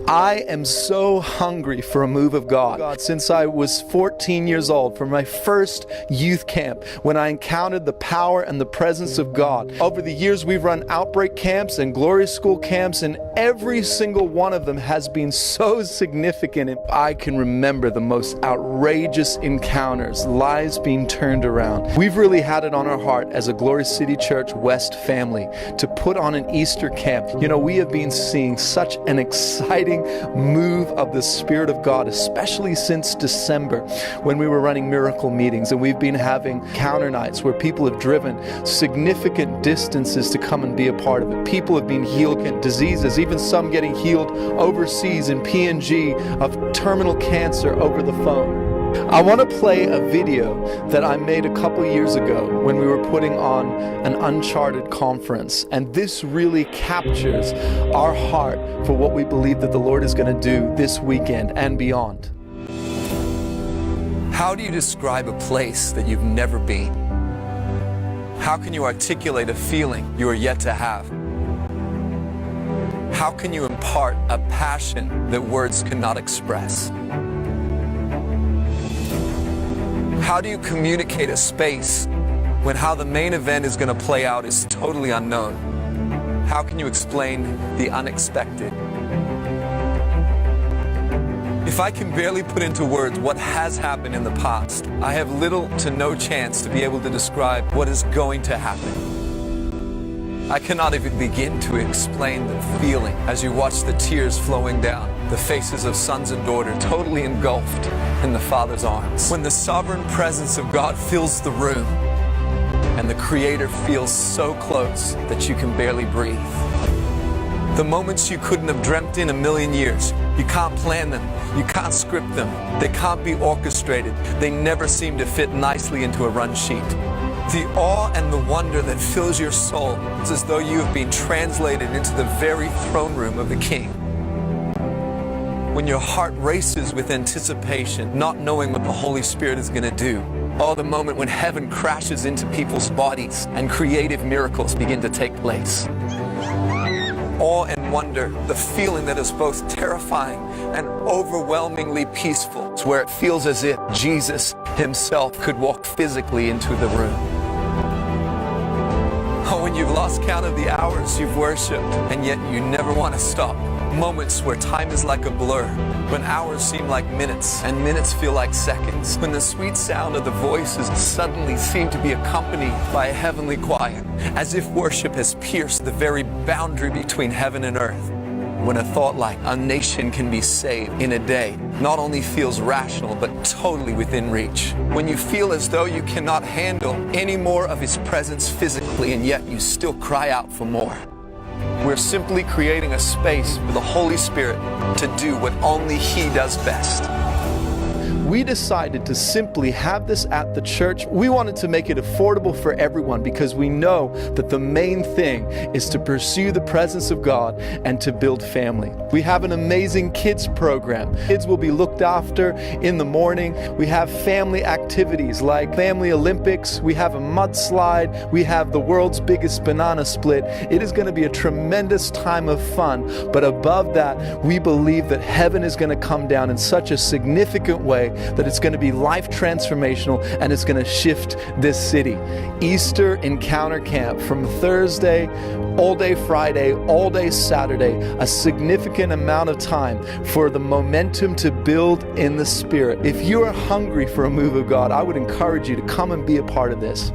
I am so hungry for a move of God. Since I was 14 years old, from my first youth camp, when I encountered the power and the presence of God. Over the years, we've run outbreak camps and glory school camps, and every single one of them has been so significant. And I can remember the most outrageous encounters, lives being turned around. We've really had it on our heart as a Glory City Church West family to put on an Easter camp. You know, we have been seeing such an exciting move of the Spirit of God, especially since December when we were running miracle meetings, and we've been having counter nights where people have driven significant distances to come and be a part of it. People have been healed of diseases, even some getting healed overseas in PNG of terminal cancer over the phone. I want to play a video that I made a couple years ago when we were putting on an Uncharted conference, and this really captures our heart for what we believe that the Lord is going to do this weekend and beyond. How do you describe a place that you've never been? How can you articulate a feeling you are yet to have? How can you impart a passion that words cannot express? How do you communicate a space when how the main event is going to play out is totally unknown? How can you explain the unexpected? If I can barely put into words what has happened in the past, I have little to no chance to be able to describe what is going to happen. I cannot even begin to explain the feeling as you watch the tears flowing down the faces of sons and daughters totally engulfed in the Father's arms. When the sovereign presence of God fills the room and the Creator feels so close that you can barely breathe. The moments you couldn't have dreamt in a million years. You can't plan them. You can't script them. They can't be orchestrated. They never seem to fit nicely into a run sheet. The awe and the wonder that fills your soul is as though you have been translated into the very throne room of the King. When your heart races with anticipation, not knowing what the Holy Spirit is going to do. Oh, the moment when heaven crashes into people's bodies and creative miracles begin to take place. Awe and wonder, the feeling that is both terrifying and overwhelmingly peaceful. It's where it feels as if Jesus himself could walk physically into the room. Oh, when you've lost count of the hours you've worshipped, and yet you never want to stop. Moments where time is like a blur, when hours seem like minutes, and minutes feel like seconds. When the sweet sound of the voices suddenly seem to be accompanied by a heavenly choir, as if worship has pierced the very boundary between heaven and earth. When a thought like a nation can be saved in a day not only feels rational, but totally within reach. When you feel as though you cannot handle any more of His presence physically, and yet you still cry out for more. We're simply creating a space for the Holy Spirit to do what only He does best. We decided to simply have this at the church. We wanted to make it affordable for everyone because we know that the main thing is to pursue the presence of God and to build family. We have an amazing kids program. Kids will be looked after in the morning. We have family activities like Family Olympics. We have a mudslide. We have the world's biggest banana split. It is going to be a tremendous time of fun. But above that, we believe that heaven is going to come down in such a significant way that it's going to be life transformational and it's going to shift this city. Easter Encounter Camp from Thursday, all day Friday, all day Saturday, a significant amount of time for the momentum to build in the Spirit. If you are hungry for a move of God, I would encourage you to come and be a part of this.